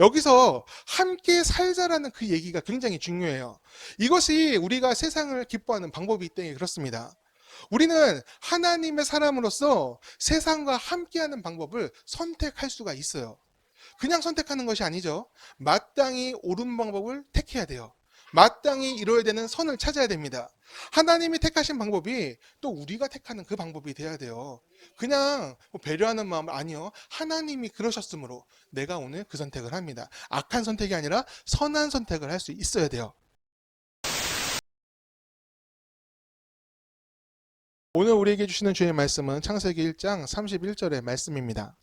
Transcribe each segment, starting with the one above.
여기서 함께 살자라는 그 얘기가 굉장히 중요해요. 이것이 우리가 세상을 기뻐하는 방법이기 때문에 그렇습니다. 우리는 하나님의 사람으로서 세상과 함께하는 방법을 선택할 수가 있어요. 그냥 선택하는 것이 아니죠. 마땅히 옳은 방법을 택해야 돼요. 마땅히 이루어야 되는 선을 찾아야 됩니다. 하나님이 택하신 방법이 또 우리가 택하는 그 방법이 돼야 돼요. 그냥 뭐 배려하는 마음 아니요. 하나님이 그러셨으므로 내가 오늘 그 선택을 합니다. 악한 선택이 아니라 선한 선택을 할 수 있어야 돼요. 오늘 우리에게 주시는 주의 말씀은 창세기 1장 31절의 말씀입니다.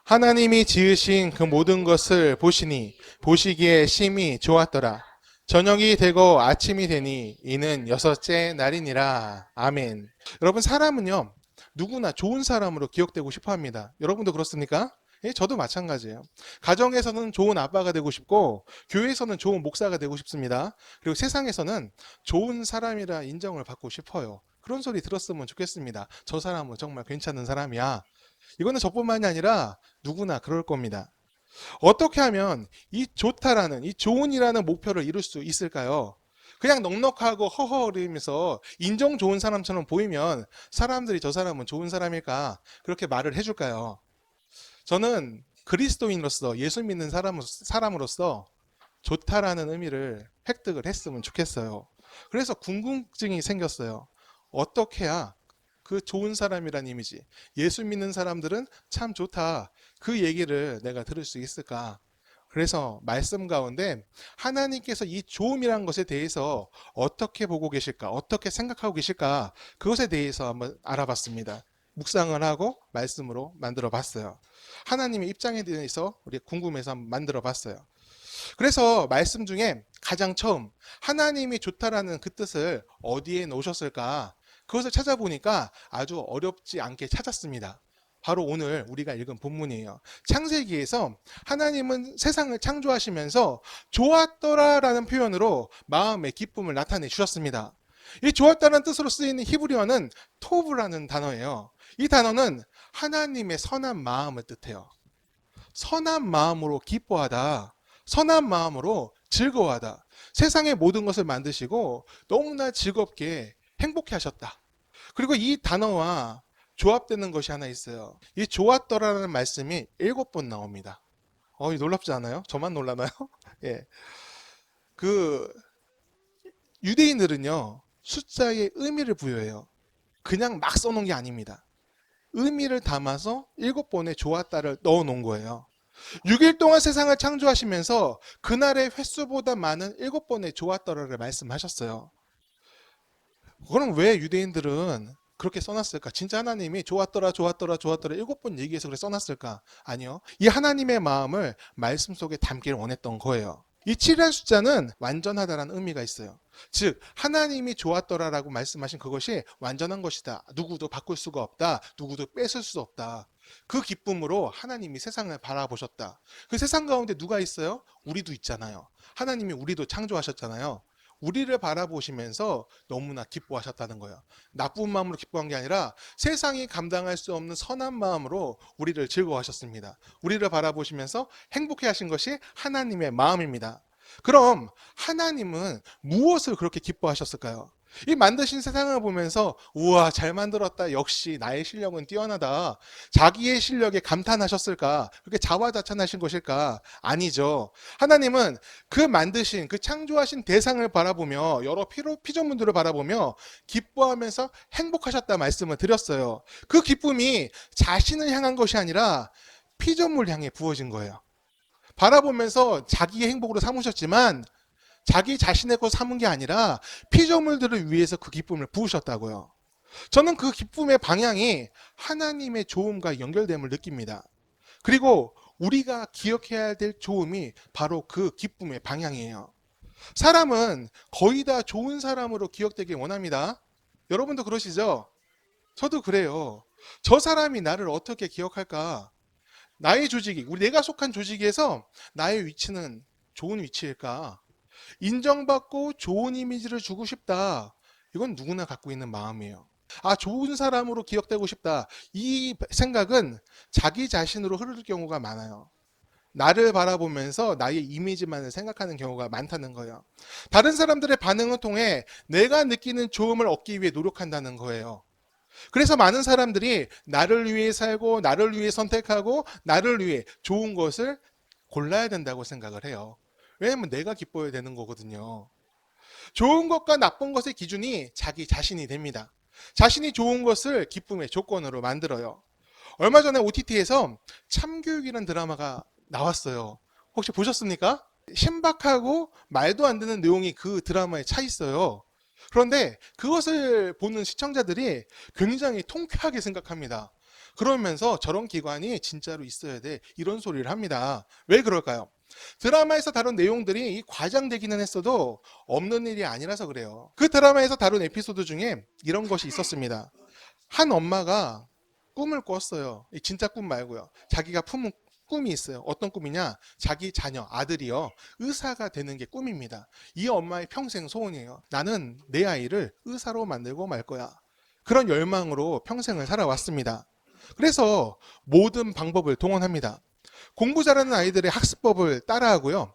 하나님이 지으신 그 모든 것을 보시니 보시기에 심히 좋았더라. 저녁이 되고 아침이 되니 이는 여섯째 날이니라. 아멘. 여러분, 사람은요 누구나 좋은 사람으로 기억되고 싶어 합니다. 여러분도 그렇습니까? 예, 저도 마찬가지예요. 가정에서는 좋은 아빠가 되고 싶고 교회에서는 좋은 목사가 되고 싶습니다. 그리고 세상에서는 좋은 사람이라 인정을 받고 싶어요. 그런 소리 들었으면 좋겠습니다. 저 사람은 정말 괜찮은 사람이야. 이거는 저뿐만이 아니라 누구나 그럴 겁니다. 어떻게 하면 이 좋다라는, 이 좋은이라는 목표를 이룰 수 있을까요? 그냥 넉넉하고 허허거리면서 인정 좋은 사람처럼 보이면 사람들이 저 사람은 좋은 사람일까 그렇게 말을 해줄까요? 저는 그리스도인으로서, 예수 믿는 사람으로서 좋다라는 의미를 획득을 했으면 좋겠어요. 그래서 궁금증이 생겼어요. 어떻게 해야 그 좋은 사람이란 이미지, 예수 믿는 사람들은 참 좋다, 그 얘기를 내가 들을 수 있을까? 그래서 말씀 가운데 하나님께서 이 좋음이란 것에 대해서 어떻게 보고 계실까, 어떻게 생각하고 계실까, 그것에 대해서 한번 알아봤습니다. 묵상을 하고 말씀으로 만들어 봤어요. 하나님의 입장에 대해서 우리 궁금해서 한번 만들어 봤어요. 그래서 말씀 중에 가장 처음 하나님이 좋다라는 그 뜻을 어디에 놓으셨을까? 그것을 찾아보니까 아주 어렵지 않게 찾았습니다. 바로 오늘 우리가 읽은 본문이에요. 창세기에서 하나님은 세상을 창조하시면서 좋았더라라는 표현으로 마음의 기쁨을 나타내 주셨습니다. 이 좋았다는 뜻으로 쓰이는 히브리어는 토브라는 단어예요. 이 단어는 하나님의 선한 마음을 뜻해요. 선한 마음으로 기뻐하다. 선한 마음으로 즐거워하다. 세상의 모든 것을 만드시고 너무나 즐겁게 행복해 하셨다. 그리고 이 단어와 조합되는 것이 하나 있어요. 이 좋았더라는 말씀이 7번 나옵니다. 놀랍지 않아요? 저만 놀라나요? 예. 그 유대인들은요, 숫자에 의미를 부여해요. 그냥 막 써놓은 게 아닙니다. 의미를 담아서 7번의 좋았다를 넣어 놓은 거예요. 6일 동안 세상을 창조하시면서 그날의 횟수보다 많은 7번의 좋았더라를 말씀하셨어요. 그럼 왜 유대인들은 그렇게 써놨을까? 진짜 하나님이 좋았더라, 좋았더라, 좋았더라 7번 얘기해서 그래 써놨을까? 아니요. 이 하나님의 마음을 말씀 속에 담기를 원했던 거예요. 이 7이라는 숫자는 완전하다라는 의미가 있어요. 즉 하나님이 좋았더라라고 말씀하신 그것이 완전한 것이다. 누구도 바꿀 수가 없다. 누구도 뺏을 수 없다. 그 기쁨으로 하나님이 세상을 바라보셨다. 그 세상 가운데 누가 있어요? 우리도 있잖아요. 하나님이 우리도 창조하셨잖아요. 우리를 바라보시면서 너무나 기뻐하셨다는 거예요. 나쁜 마음으로 기뻐한 게 아니라 세상이 감당할 수 없는 선한 마음으로 우리를 즐거워하셨습니다. 우리를 바라보시면서 행복해 하신 것이 하나님의 마음입니다. 그럼 하나님은 무엇을 그렇게 기뻐하셨을까요? 이 만드신 세상을 보면서 우와 잘 만들었다, 역시 나의 실력은 뛰어나다, 자기의 실력에 감탄하셨을까? 그렇게 자화자찬하신 것일까? 아니죠. 하나님은 그 만드신, 그 창조하신 대상을 바라보며 여러 피조물들을 바라보며 기뻐하면서 행복하셨다 말씀을 드렸어요. 그 기쁨이 자신을 향한 것이 아니라 피조물 향해 부어진 거예요. 바라보면서 자기의 행복으로 삼으셨지만 자기 자신의 것 삼은 게 아니라 피조물들을 위해서 그 기쁨을 부으셨다고요. 저는 그 기쁨의 방향이 하나님의 좋음과 연결됨을 느낍니다. 그리고 우리가 기억해야 될 좋음이 바로 그 기쁨의 방향이에요. 사람은 거의 다 좋은 사람으로 기억되길 원합니다. 여러분도 그러시죠? 저도 그래요. 저 사람이 나를 어떻게 기억할까? 나의 조직이, 내가 속한 조직에서 나의 위치는 좋은 위치일까? 인정받고 좋은 이미지를 주고 싶다. 이건 누구나 갖고 있는 마음이에요. 좋은 사람으로 기억되고 싶다. 이 생각은 자기 자신으로 흐를 경우가 많아요. 나를 바라보면서 나의 이미지만을 생각하는 경우가 많다는 거예요. 다른 사람들의 반응을 통해 내가 느끼는 좋음을 얻기 위해 노력한다는 거예요. 그래서 많은 사람들이 나를 위해 살고 나를 위해 선택하고 나를 위해 좋은 것을 골라야 된다고 생각을 해요. 왜냐면 내가 기뻐야 되는 거거든요. 좋은 것과 나쁜 것의 기준이 자기 자신이 됩니다. 자신이 좋은 것을 기쁨의 조건으로 만들어요. 얼마 전에 OTT에서 참교육이라는 드라마가 나왔어요. 혹시 보셨습니까? 신박하고 말도 안 되는 내용이 그 드라마에 차 있어요. 그런데 그것을 보는 시청자들이 굉장히 통쾌하게 생각합니다. 그러면서 저런 기관이 진짜로 있어야 돼. 이런 소리를 합니다. 왜 그럴까요? 드라마에서 다룬 내용들이 과장되기는 했어도 없는 일이 아니라서 그래요. 그 드라마에서 다룬 에피소드 중에 이런 것이 있었습니다. 한 엄마가 꿈을 꿨어요. 진짜 꿈 말고요. 자기가 품은 꿈이 있어요. 어떤 꿈이냐? 자기 자녀, 아들이요. 의사가 되는 게 꿈입니다. 이 엄마의 평생 소원이에요. 나는 내 아이를 의사로 만들고 말 거야. 그런 열망으로 평생을 살아왔습니다. 그래서 모든 방법을 동원합니다. 공부 잘하는 아이들의 학습법을 따라하고요.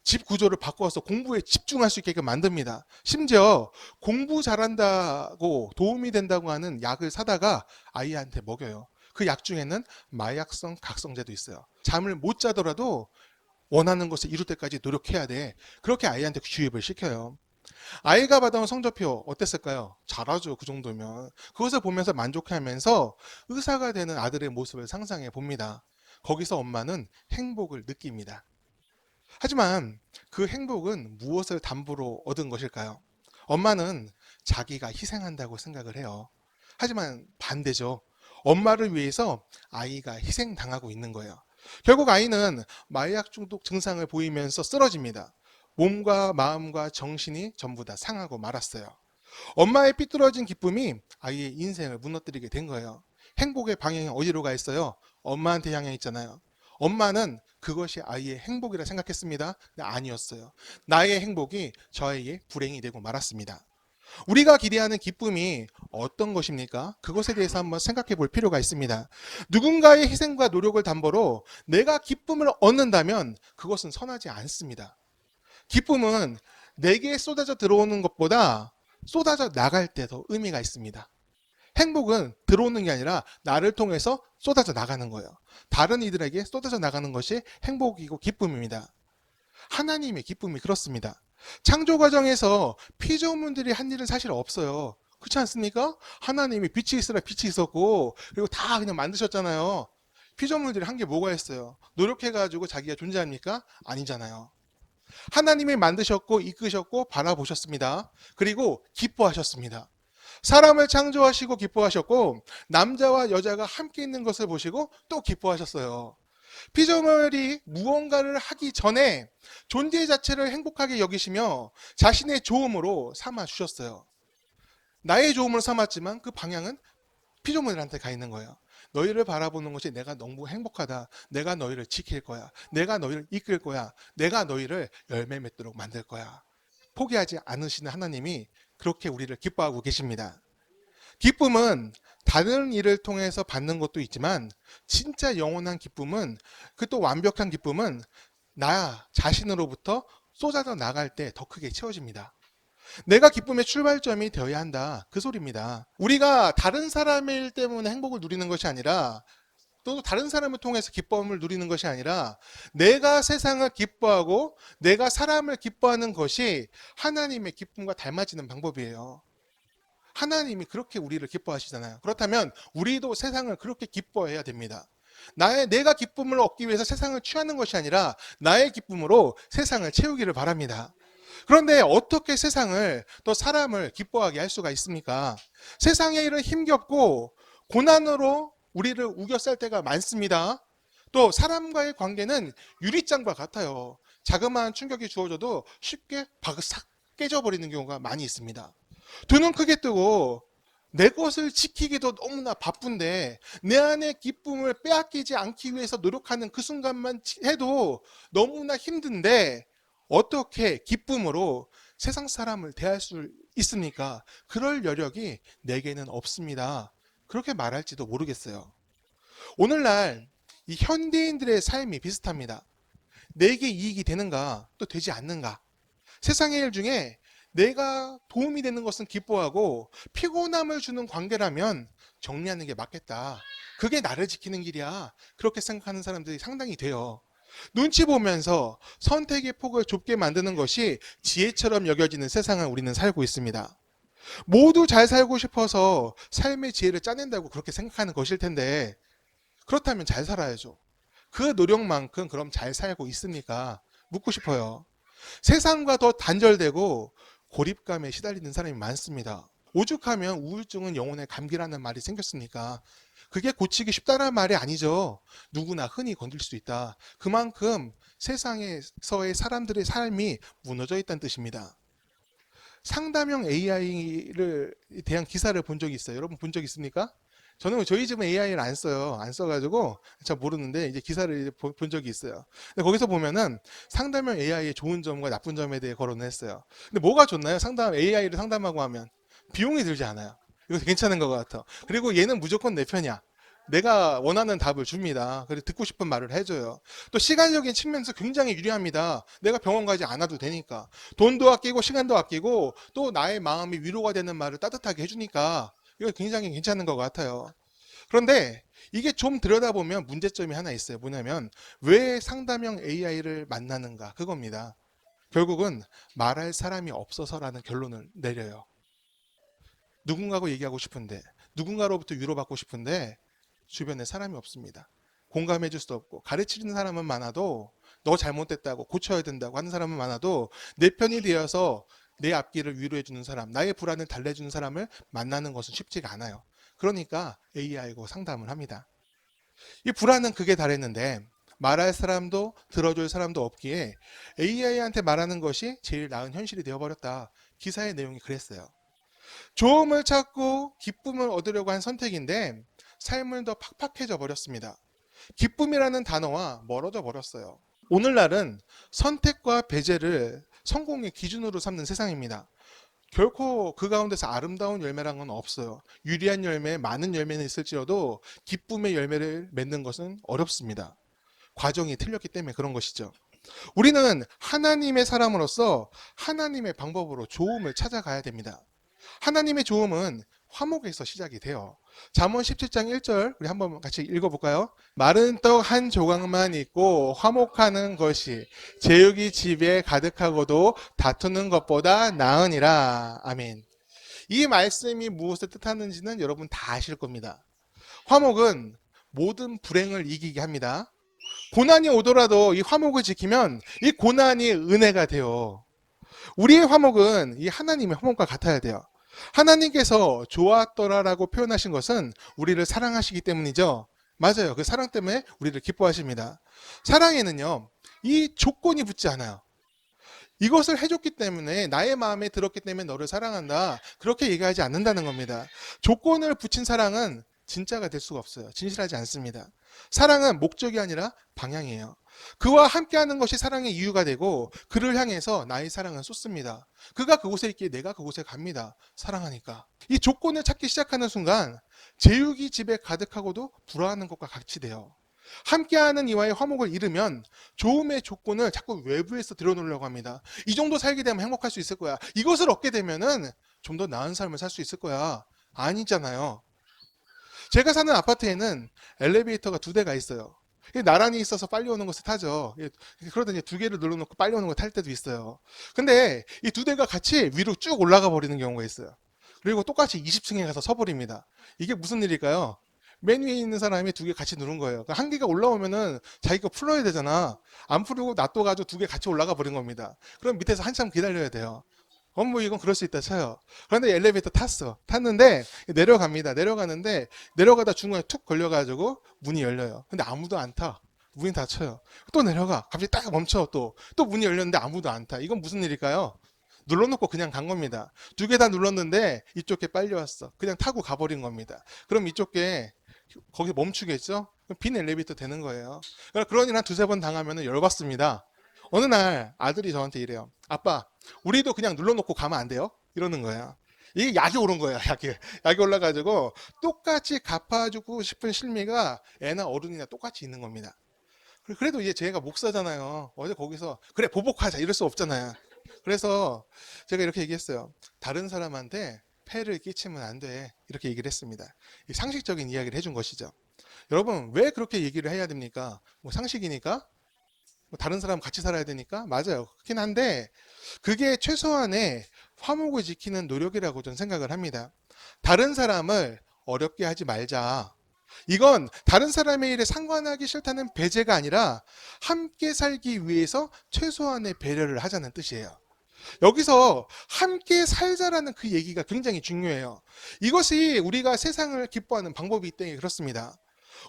집 구조를 바꿔서 공부에 집중할 수 있게끔 만듭니다. 심지어 공부 잘한다고 도움이 된다고 하는 약을 사다가 아이한테 먹여요. 그 약 중에는 마약성 각성제도 있어요. 잠을 못 자더라도 원하는 것을 이룰 때까지 노력해야 돼. 그렇게 아이한테 주입을 시켜요. 아이가 받아온 성적표 어땠을까요? 잘하죠. 그 정도면. 그것을 보면서 만족하면서 의사가 되는 아들의 모습을 상상해 봅니다. 거기서 엄마는 행복을 느낍니다. 하지만 그 행복은 무엇을 담보로 얻은 것일까요? 엄마는 자기가 희생한다고 생각을 해요. 하지만 반대죠. 엄마를 위해서 아이가 희생당하고 있는 거예요. 결국 아이는 마약 중독 증상을 보이면서 쓰러집니다. 몸과 마음과 정신이 전부 다 상하고 말았어요. 엄마의 삐뚤어진 기쁨이 아이의 인생을 무너뜨리게 된 거예요. 행복의 방향이 어디로 가 있어요? 엄마한테 향해 있잖아요. 엄마는 그것이 아이의 행복이라 생각했습니다. 근데 아니었어요. 나의 행복이 저 아이의 불행이 되고 말았습니다. 우리가 기대하는 기쁨이 어떤 것입니까? 그것에 대해서 한번 생각해 볼 필요가 있습니다. 누군가의 희생과 노력을 담보로 내가 기쁨을 얻는다면 그것은 선하지 않습니다. 기쁨은 내게 쏟아져 들어오는 것보다 쏟아져 나갈 때 더 의미가 있습니다. 행복은 들어오는 게 아니라 나를 통해서 쏟아져 나가는 거예요. 다른 이들에게 쏟아져 나가는 것이 행복이고 기쁨입니다. 하나님의 기쁨이 그렇습니다. 창조 과정에서 피조물들이 한 일은 사실 없어요. 그렇지 않습니까? 하나님이 빛이 있으라 빛이 있었고 그리고 다 그냥 만드셨잖아요. 피조물들이 한 게 뭐가 있어요? 노력해가지고 자기가 존재합니까? 아니잖아요. 하나님이 만드셨고 이끄셨고 바라보셨습니다. 그리고 기뻐하셨습니다. 사람을 창조하시고 기뻐하셨고 남자와 여자가 함께 있는 것을 보시고 또 기뻐하셨어요. 피조물이 무언가를 하기 전에 존재 자체를 행복하게 여기시며 자신의 조음으로 삼아 주셨어요. 나의 조음으로 삼았지만 그 방향은 피조물한테 가 있는 거예요. 너희를 바라보는 것이 내가 너무 행복하다. 내가 너희를 지킬 거야. 내가 너희를 이끌 거야. 내가 너희를 열매 맺도록 만들 거야. 포기하지 않으시는 하나님이 그렇게 우리를 기뻐하고 계십니다. 기쁨은 다른 일을 통해서 받는 것도 있지만 진짜 영원한 기쁨은 그 또 완벽한 기쁨은 나 자신으로부터 쏟아져 나갈 때 더 크게 채워집니다. 내가 기쁨의 출발점이 되어야 한다. 그 소리입니다. 우리가 다른 사람의 일 때문에 행복을 누리는 것이 아니라 또 다른 사람을 통해서 기쁨을 누리는 것이 아니라 내가 세상을 기뻐하고 내가 사람을 기뻐하는 것이 하나님의 기쁨과 닮아지는 방법이에요. 하나님이 그렇게 우리를 기뻐하시잖아요. 그렇다면 우리도 세상을 그렇게 기뻐해야 됩니다. 내가 기쁨을 얻기 위해서 세상을 취하는 것이 아니라 나의 기쁨으로 세상을 채우기를 바랍니다. 그런데 어떻게 세상을 또 사람을 기뻐하게 할 수가 있습니까? 세상의 일은 힘겹고 고난으로 우리를 우겨쌀 때가 많습니다. 또 사람과의 관계는 유리장과 같아요. 자그마한 충격이 주어져도 쉽게 싹 깨져버리는 경우가 많이 있습니다. 두 눈 크게 뜨고 내 것을 지키기도 너무나 바쁜데 내 안의 기쁨을 빼앗기지 않기 위해서 노력하는 그 순간만 해도 너무나 힘든데 어떻게 기쁨으로 세상 사람을 대할 수 있습니까? 그럴 여력이 내게는 없습니다. 그렇게 말할지도 모르겠어요. 오늘날 이 현대인들의 삶이 비슷합니다. 내게 이익이 되는가 또 되지 않는가. 세상의 일 중에 내가 도움이 되는 것은 기뻐하고 피곤함을 주는 관계라면 정리하는 게 맞겠다. 그게 나를 지키는 길이야. 그렇게 생각하는 사람들이 상당히 돼요. 눈치 보면서 선택의 폭을 좁게 만드는 것이 지혜처럼 여겨지는 세상을 우리는 살고 있습니다. 모두 잘 살고 싶어서 삶의 지혜를 짜낸다고 그렇게 생각하는 것일 텐데, 그렇다면 잘 살아야죠. 그 노력만큼 그럼 잘 살고 있습니까? 묻고 싶어요. 세상과 더 단절되고 고립감에 시달리는 사람이 많습니다. 오죽하면 우울증은 영혼의 감기라는 말이 생겼으니까 그게 고치기 쉽다는 말이 아니죠. 누구나 흔히 건들 수 있다. 그만큼 세상에서의 사람들의 삶이 무너져 있다는 뜻입니다. 상담형 AI를 대한 기사를 본 적이 있어요. 여러분 본 적 있습니까? 저는 저희 집은 AI를 안 써요. 안 써가지고 잘 모르는데 이제 기사를 본 적이 있어요. 근데 거기서 보면은 상담형 AI의 좋은 점과 나쁜 점에 대해 거론을 했어요. 근데 뭐가 좋나요? AI를 상담하고 하면 비용이 들지 않아요. 이거 괜찮은 것 같아. 그리고 얘는 무조건 내 편이야. 내가 원하는 답을 줍니다. 그리고 듣고 싶은 말을 해줘요. 또 시간적인 측면에서 굉장히 유리합니다. 내가 병원 가지 않아도 되니까. 돈도 아끼고 시간도 아끼고 또 나의 마음이 위로가 되는 말을 따뜻하게 해주니까 이거 굉장히 괜찮은 것 같아요. 그런데 이게 좀 들여다보면 문제점이 하나 있어요. 뭐냐면 왜 상담형 AI를 만나는가 그겁니다. 결국은 말할 사람이 없어서라는 결론을 내려요. 누군가하고 얘기하고 싶은데 누군가로부터 위로받고 싶은데 주변에 사람이 없습니다. 공감해 줄 수도 없고 가르치는 사람은 많아도 너 잘못됐다고 고쳐야 된다고 하는 사람은 많아도 내 편이 되어서 내 앞길을 위로해 주는 사람, 나의 불안을 달래주는 사람을 만나는 것은 쉽지가 않아요. 그러니까 AI하고 상담을 합니다. 이 불안은 극에 달했는데 말할 사람도 들어줄 사람도 없기에 AI한테 말하는 것이 제일 나은 현실이 되어버렸다. 기사의 내용이 그랬어요. 좋음을 찾고 기쁨을 얻으려고 한 선택인데 삶은 더 팍팍해져 버렸습니다. 기쁨이라는 단어와 멀어져 버렸어요. 오늘날은 선택과 배제를 성공의 기준으로 삼는 세상입니다. 결코 그 가운데서 아름다운 열매란 건 없어요. 유리한 열매, 많은 열매는 있을지라도 기쁨의 열매를 맺는 것은 어렵습니다. 과정이 틀렸기 때문에 그런 것이죠. 우리는 하나님의 사람으로서 하나님의 방법으로 좋음을 찾아가야 됩니다. 하나님의 좋음은 화목에서 시작이 돼요. 잠언 17장 1절 우리 한번 같이 읽어볼까요? 마른 떡 한 조각만 있고 화목하는 것이 제육이 집에 가득하고도 다투는 것보다 나으니라. 아멘. 이 말씀이 무엇을 뜻하는지는 여러분 다 아실 겁니다. 화목은 모든 불행을 이기게 합니다. 고난이 오더라도 이 화목을 지키면 이 고난이 은혜가 돼요. 우리의 화목은 이 하나님의 화목과 같아야 돼요. 하나님께서 좋았더라라고 표현하신 것은 우리를 사랑하시기 때문이죠. 맞아요. 그 사랑 때문에 우리를 기뻐하십니다. 사랑에는요, 이 조건이 붙지 않아요. 이것을 해줬기 때문에 나의 마음에 들었기 때문에 너를 사랑한다. 그렇게 얘기하지 않는다는 겁니다. 조건을 붙인 사랑은 진짜가 될 수가 없어요. 진실하지 않습니다. 사랑은 목적이 아니라 방향이에요. 그와 함께하는 것이 사랑의 이유가 되고 그를 향해서 나의 사랑은 쏟습니다. 그가 그곳에 있기에 내가 그곳에 갑니다. 사랑하니까. 이 조건을 찾기 시작하는 순간 제육이 집에 가득하고도 불화하는 것과 같이 돼요. 함께하는 이와의 화목을 잃으면 좋음의 조건을 자꾸 외부에서 들여놓으려고 합니다. 이 정도 살게 되면 행복할 수 있을 거야. 이것을 얻게 되면은 좀 더 나은 삶을 살 수 있을 거야. 아니잖아요. 제가 사는 아파트에는 엘리베이터가 2대가 있어요. 나란히 있어서 빨리 오는 것을 타죠. 그러다 이제 2개를 눌러놓고 빨리 오는 걸 탈 때도 있어요. 근데 이 2대가 같이 위로 쭉 올라가 버리는 경우가 있어요. 그리고 똑같이 20층에 가서 서버립니다. 이게 무슨 일일까요? 맨 위에 있는 사람이 2개 같이 누른 거예요. 그러니까 한 개가 올라오면은 자기가 풀어야 되잖아. 안 풀고 놔둬가지고 2개 같이 올라가 버린 겁니다. 그럼 밑에서 한참 기다려야 돼요. 뭐 이건 그럴 수 있다 쳐요. 그런데 엘리베이터 탔는데 내려갑니다. 내려가는데 내려가다 중간에 툭 걸려가지고 문이 열려요. 근데 아무도 안 타. 문이 닫혀요. 또 내려가. 갑자기 딱 멈춰. 또 문이 열렸는데 아무도 안 타. 이건 무슨 일일까요? 눌러놓고 그냥 간 겁니다. 2개 다 눌렀는데 이쪽 게 빨리 왔어. 그냥 타고 가버린 겁니다. 그럼 이쪽 게 거기 멈추겠죠? 빈 엘리베이터 되는 거예요. 그런 일 한 2-3번 당하면 열받습니다. 어느 날 아들이 저한테 이래요. 아빠, 우리도 그냥 눌러놓고 가면 안 돼요? 이러는 거예요. 이게 약이 오른 거예요. 약이 올라가지고 똑같이 갚아주고 싶은 실미가 애나 어른이나 똑같이 있는 겁니다. 그래도 이제 제가 목사잖아요. 어제 거기서 그래 보복하자 이럴 수 없잖아요. 그래서 제가 이렇게 얘기했어요. 다른 사람한테 폐를 끼치면 안 돼. 이렇게 얘기를 했습니다. 이 상식적인 이야기를 해준 것이죠. 여러분 왜 그렇게 얘기를 해야 됩니까? 뭐 상식이니까? 뭐 다른 사람 같이 살아야 되니까? 맞아요. 그렇긴 한데 그게 최소한의 화목을 지키는 노력이라고 저는 생각을 합니다. 다른 사람을 어렵게 하지 말자. 이건 다른 사람의 일에 상관하기 싫다는 배제가 아니라 함께 살기 위해서 최소한의 배려를 하자는 뜻이에요. 여기서 함께 살자라는 그 얘기가 굉장히 중요해요. 이것이 우리가 세상을 기뻐하는 방법이 있다니 그렇습니다.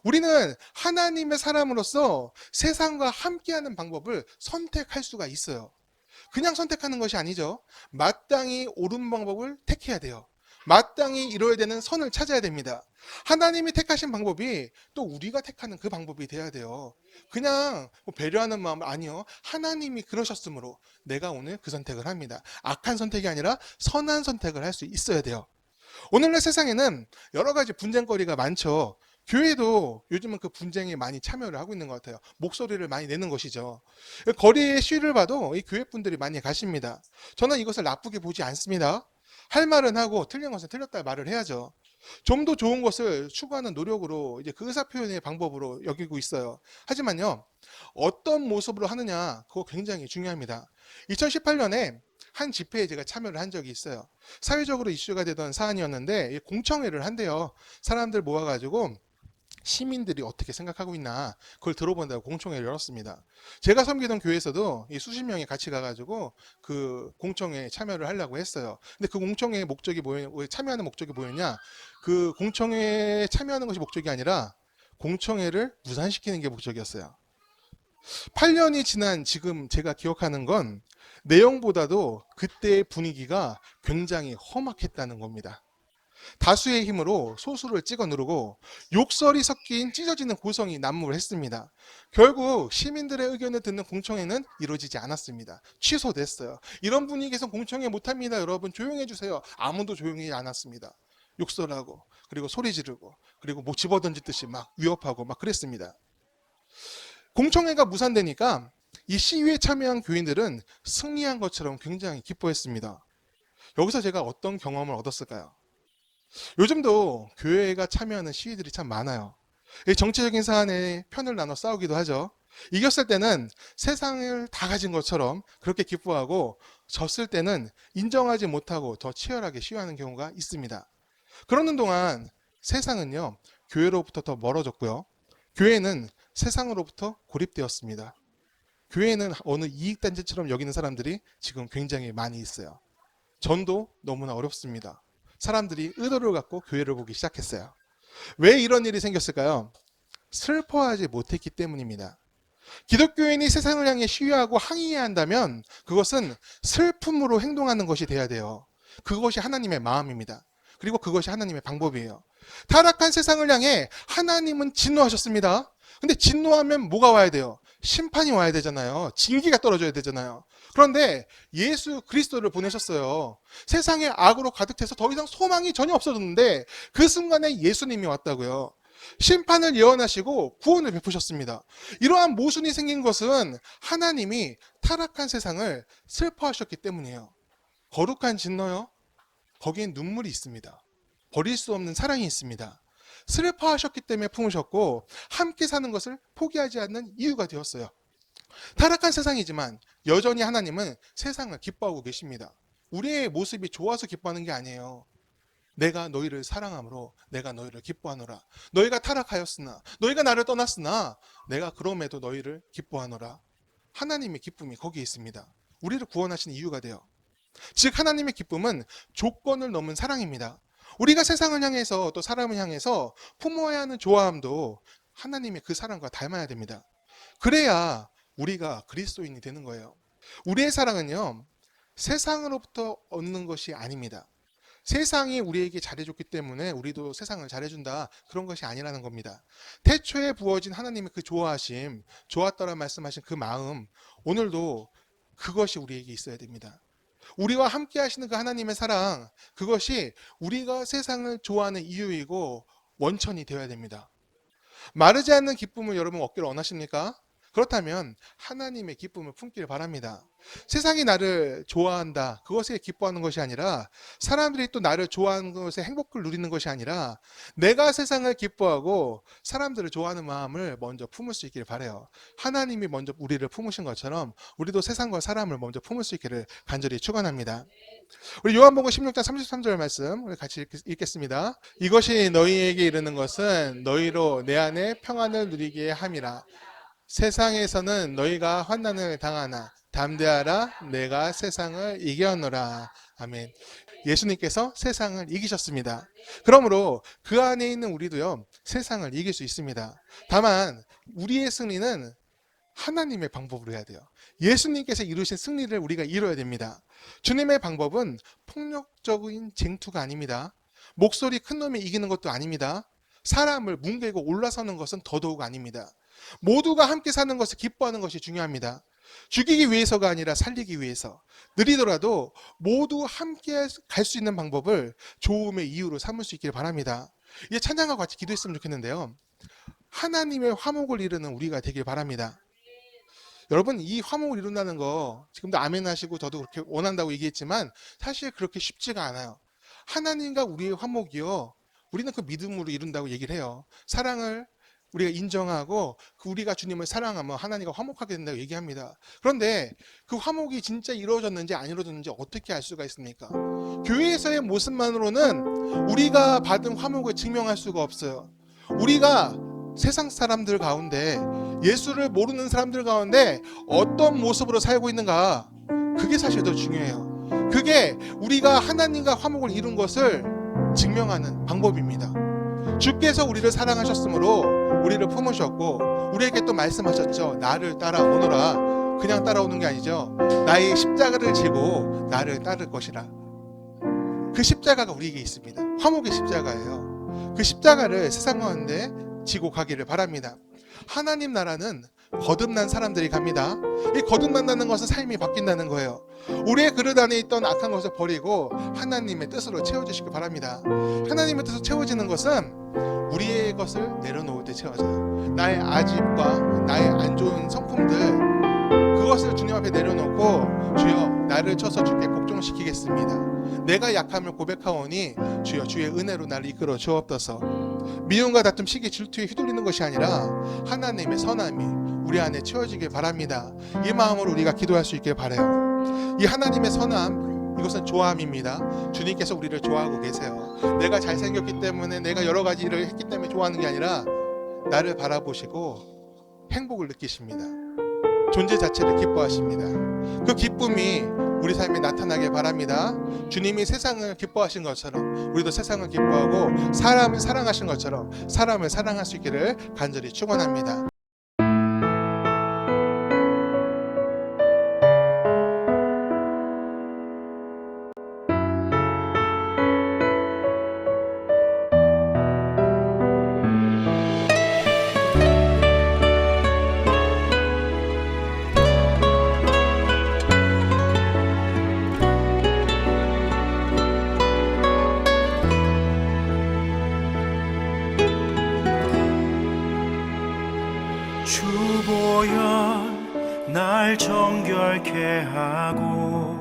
우리는 하나님의 사람으로서 세상과 함께하는 방법을 선택할 수가 있어요. 그냥 선택하는 것이 아니죠. 마땅히 옳은 방법을 택해야 돼요. 마땅히 이뤄야 되는 선을 찾아야 됩니다. 하나님이 택하신 방법이 또 우리가 택하는 그 방법이 돼야 돼요. 그냥 뭐 배려하는 마음 아니요. 하나님이 그러셨으므로 내가 오늘 그 선택을 합니다. 악한 선택이 아니라 선한 선택을 할 수 있어야 돼요. 오늘날 세상에는 여러 가지 분쟁거리가 많죠. 교회도 요즘은 그 분쟁에 많이 참여를 하고 있는 것 같아요. 목소리를 많이 내는 것이죠. 거리의 시위를 봐도 이 교회 분들이 많이 가십니다. 저는 이것을 나쁘게 보지 않습니다. 할 말은 하고 틀린 것은 틀렸다 말을 해야죠. 좀 더 좋은 것을 추구하는 노력으로 이제 그 의사 표현의 방법으로 여기고 있어요. 하지만요, 어떤 모습으로 하느냐, 그거 굉장히 중요합니다. 2018년에 한 집회에 제가 참여를 한 적이 있어요. 사회적으로 이슈가 되던 사안이었는데 공청회를 한대요. 사람들 모아가지고 시민들이 어떻게 생각하고 있나 그걸 들어본다고 공청회를 열었습니다. 제가 섬기던 교회에서도 이 수십 명이 같이 가가지고 그 공청회에 참여를 하려고 했어요. 근데 그 공청회의 목적이 왜 참여하는 목적이 뭐였냐? 그 공청회에 참여하는 것이 목적이 아니라 공청회를 무산시키는 게 목적이었어요. 8년이 지난 지금 제가 기억하는 건 내용보다도 그때의 분위기가 굉장히 험악했다는 겁니다. 다수의 힘으로 소수를 찍어 누르고 욕설이 섞인 찢어지는 고성이 난무를 했습니다. 결국 시민들의 의견을 듣는 공청회는 이루어지지 않았습니다. 취소됐어요. 이런 분위기에서 공청회 못합니다. 여러분 조용해 주세요. 아무도 조용히 않았습니다. 욕설하고 그리고 소리 지르고 그리고 뭐 집어던지듯이 막 위협하고 막 그랬습니다. 공청회가 무산되니까 이 시위에 참여한 교인들은 승리한 것처럼 굉장히 기뻐했습니다. 여기서 제가 어떤 경험을 얻었을까요? 요즘도 교회가 참여하는 시위들이 참 많아요. 정치적인 사안에 편을 나눠 싸우기도 하죠. 이겼을 때는 세상을 다 가진 것처럼 그렇게 기뻐하고 졌을 때는 인정하지 못하고 더 치열하게 시위하는 경우가 있습니다. 그러는 동안 세상은요, 교회로부터 더 멀어졌고요. 교회는 세상으로부터 고립되었습니다. 교회는 어느 이익단체처럼 여기는 사람들이 지금 굉장히 많이 있어요. 전도 너무나 어렵습니다. 사람들이 의도를 갖고 교회를 보기 시작했어요. 왜 이런 일이 생겼을까요? 슬퍼하지 못했기 때문입니다. 기독교인이 세상을 향해 시위하고 항의해야 한다면 그것은 슬픔으로 행동하는 것이 돼야 돼요. 그것이 하나님의 마음입니다. 그리고 그것이 하나님의 방법이에요. 타락한 세상을 향해 하나님은 진노하셨습니다. 근데 진노하면 뭐가 와야 돼요? 심판이 와야 되잖아요. 징계가 떨어져야 되잖아요. 그런데 예수 그리스도를 보내셨어요. 세상에 악으로 가득 차서 더 이상 소망이 전혀 없어졌는데 그 순간에 예수님이 왔다고요. 심판을 예언하시고 구원을 베푸셨습니다. 이러한 모순이 생긴 것은 하나님이 타락한 세상을 슬퍼하셨기 때문이에요. 거룩한 진노요? 거기엔 눈물이 있습니다. 버릴 수 없는 사랑이 있습니다. 슬퍼하셨기 때문에 품으셨고 함께 사는 것을 포기하지 않는 이유가 되었어요. 타락한 세상이지만 여전히 하나님은 세상을 기뻐하고 계십니다. 우리의 모습이 좋아서 기뻐하는 게 아니에요. 내가 너희를 사랑함으로 내가 너희를 기뻐하노라. 너희가 타락하였으나 너희가 나를 떠났으나 내가 그럼에도 너희를 기뻐하노라. 하나님의 기쁨이 거기에 있습니다. 우리를 구원하신 이유가 돼요. 즉 하나님의 기쁨은 조건을 넘은 사랑입니다. 우리가 세상을 향해서 또 사람을 향해서 품어야 하는 좋아함도 하나님의 그 사랑과 닮아야 됩니다. 그래야 우리가 그리스도인이 되는 거예요. 우리의 사랑은요, 세상으로부터 얻는 것이 아닙니다. 세상이 우리에게 잘해줬기 때문에 우리도 세상을 잘해준다, 그런 것이 아니라는 겁니다. 태초에 부어진 하나님의 그 좋아하심, 좋았더라 말씀하신 그 마음, 오늘도 그것이 우리에게 있어야 됩니다. 우리와 함께 하시는 그 하나님의 사랑, 그것이 우리가 세상을 좋아하는 이유이고 원천이 되어야 됩니다. 마르지 않는 기쁨을 여러분 얻기를 원하십니까? 그렇다면 하나님의 기쁨을 품기를 바랍니다. 세상이 나를 좋아한다, 그것에 기뻐하는 것이 아니라, 사람들이 또 나를 좋아하는 것에 행복을 누리는 것이 아니라, 내가 세상을 기뻐하고 사람들을 좋아하는 마음을 먼저 품을 수 있기를 바라요. 하나님이 먼저 우리를 품으신 것처럼 우리도 세상과 사람을 먼저 품을 수 있기를 간절히 축원합니다. 우리 요한복음 16장 33절 말씀 우리 같이 읽겠습니다. 이것이 너희에게 이르는 것은 너희로 내 안에 평안을 누리게 함이라. 세상에서는 너희가 환난을 당하나 담대하라, 내가 세상을 이겨노라. 아멘. 예수님께서 세상을 이기셨습니다. 그러므로 그 안에 있는 우리도요, 세상을 이길 수 있습니다. 다만 우리의 승리는 하나님의 방법으로 해야 돼요. 예수님께서 이루신 승리를 우리가 이뤄야 됩니다. 주님의 방법은 폭력적인 쟁투가 아닙니다. 목소리 큰 놈이 이기는 것도 아닙니다. 사람을 뭉개고 올라서는 것은 더더욱 아닙니다. 모두가 함께 사는 것을 기뻐하는 것이 중요합니다. 죽이기 위해서가 아니라 살리기 위해서, 느리더라도 모두 함께 갈 수 있는 방법을 좋음의 이유로 삼을 수 있기를 바랍니다. 이제 찬양과 같이 기도했으면 좋겠는데요, 하나님의 화목을 이루는 우리가 되길 바랍니다. 여러분, 이 화목을 이룬다는 거 지금도 아멘 하시고 저도 그렇게 원한다고 얘기했지만 사실 그렇게 쉽지가 않아요. 하나님과 우리의 화목이요, 우리는 그 믿음으로 이룬다고 얘기를 해요. 사랑을 우리가 인정하고 우리가 주님을 사랑하면 하나님과 화목하게 된다고 얘기합니다. 그런데 그 화목이 진짜 이루어졌는지 안 이루어졌는지 어떻게 알 수가 있습니까? 교회에서의 모습만으로는 우리가 받은 화목을 증명할 수가 없어요. 우리가 세상 사람들 가운데, 예수를 모르는 사람들 가운데 어떤 모습으로 살고 있는가, 그게 사실 더 중요해요. 그게 우리가 하나님과 화목을 이룬 것을 증명하는 방법입니다. 주께서 우리를 사랑하셨으므로 우리를 품으셨고 우리에게 또 말씀하셨죠. 나를 따라오너라. 그냥 따라오는 게 아니죠. 나의 십자가를 지고 나를 따를 것이라. 그 십자가가 우리에게 있습니다. 화목의 십자가예요. 그 십자가를 세상 가운데 지고 가기를 바랍니다. 하나님 나라는 거듭난 사람들이 갑니다. 이 거듭난다는 것은 삶이 바뀐다는 거예요. 우리의 그릇 안에 있던 악한 것을 버리고 하나님의 뜻으로 채워주시기 바랍니다. 하나님의 뜻으로 채워지는 것은 우리의 것을 내려놓을 때 채워져요. 나의 아집과 나의 안 좋은 성품들, 그것을 주님 앞에 내려놓고 주여 나를 쳐서 주께 복종시키겠습니다. 내가 약함을 고백하오니 주여 주의 은혜로 나를 이끌어 주옵소서. 미움과 다툼, 시기, 질투에 휘둘리는 것이 아니라 하나님의 선함이 우리 안에 채워지길 바랍니다. 이 마음으로 우리가 기도할 수 있길 바라요. 이 하나님의 선함, 이것은 좋아함입니다. 주님께서 우리를 좋아하고 계세요. 내가 잘생겼기 때문에, 내가 여러 가지 일을 했기 때문에 좋아하는 게 아니라 나를 바라보시고 행복을 느끼십니다. 존재 자체를 기뻐하십니다. 그 기쁨이 우리 삶에 나타나길 바랍니다. 주님이 세상을 기뻐하신 것처럼 우리도 세상을 기뻐하고 사람을 사랑하신 것처럼 사람을 사랑할 수 있기를 간절히 축원합니다. 주보혈 날 정결케 하고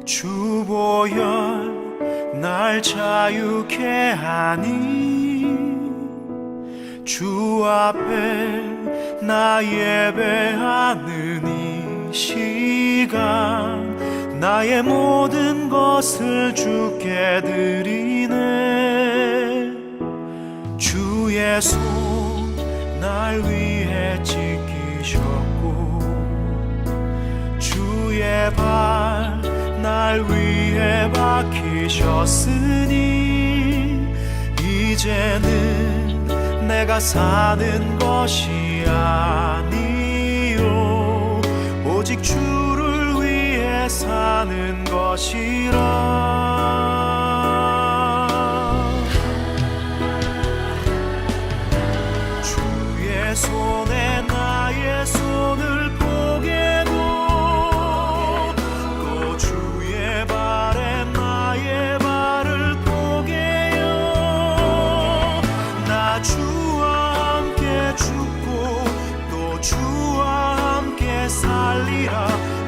주보혈 날 자유케 하니 주 앞에 나 예배하는 이 시간 나의 모든 것을 주께 드리네. 주의 손 날 위해 지키셨고 주의 발 날 위해 박히셨으니 이제는 내가 사는 것이 아니요 오직 주를 위해 사는 것이라. 손에 나의 손을 보게도 또 주의 발에 나의 발을 보게요. 나 주와 함께 죽고 또 살리라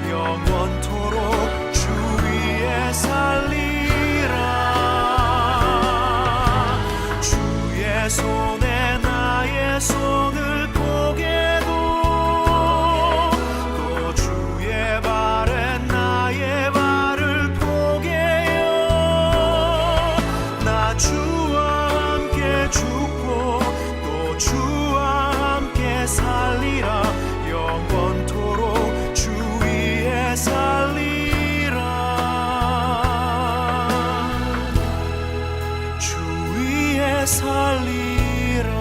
영원토록 주 위에 살리라 주의 손에 나의 손을 포개도 또 주의 발에 나의 발을 포개요 나 주와 함께 죽고 또 주와 함께 살리라 영원토록 주 위에 살리라 주 위에 살리라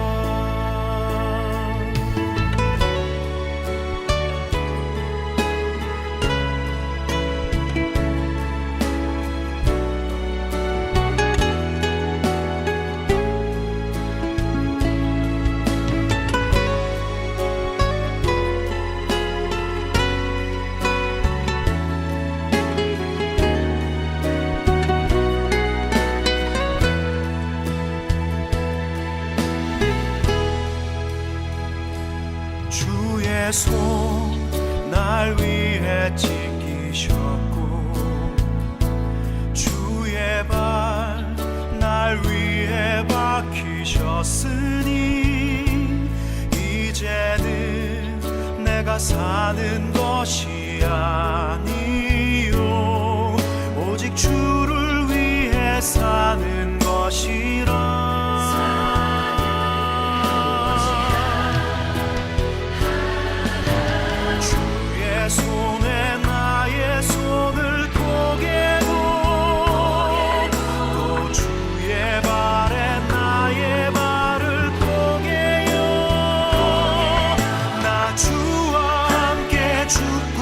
주의 손 날 위해 지키셨고 주의 발 날 위해 박히셨으니 이제는 내가 사는 것이 아니요 오직 주를 위해 사는 것이라 주의 손에 나의 손을 포개고 또 주의 발에 나의 발을 포개요 나 주와 함께 죽고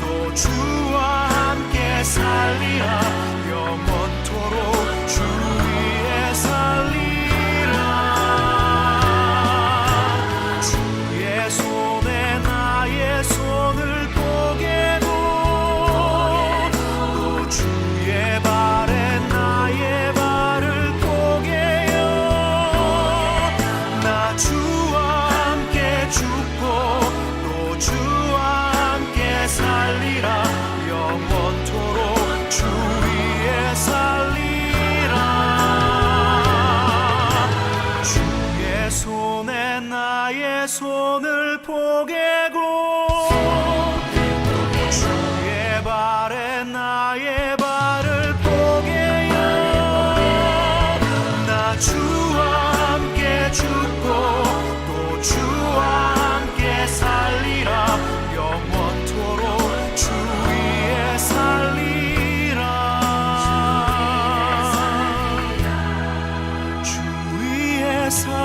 또 주와 함께 살리라 영원토록 주 위에 살리라 주의 손에 나의 손을 포개고 또 주의 발에 나의 발을 포개요 나 주와 함께 죽고 또 주와 함께 살리라 영원토록 주 위에 살리라 주의 손에 나의 손을 포개고 또 주의 발에 나의 발을 포개요 나 주와 함께 죽고 또 주와 함께 살리라 영원토록 주 위에 살리라 주 위에 살리라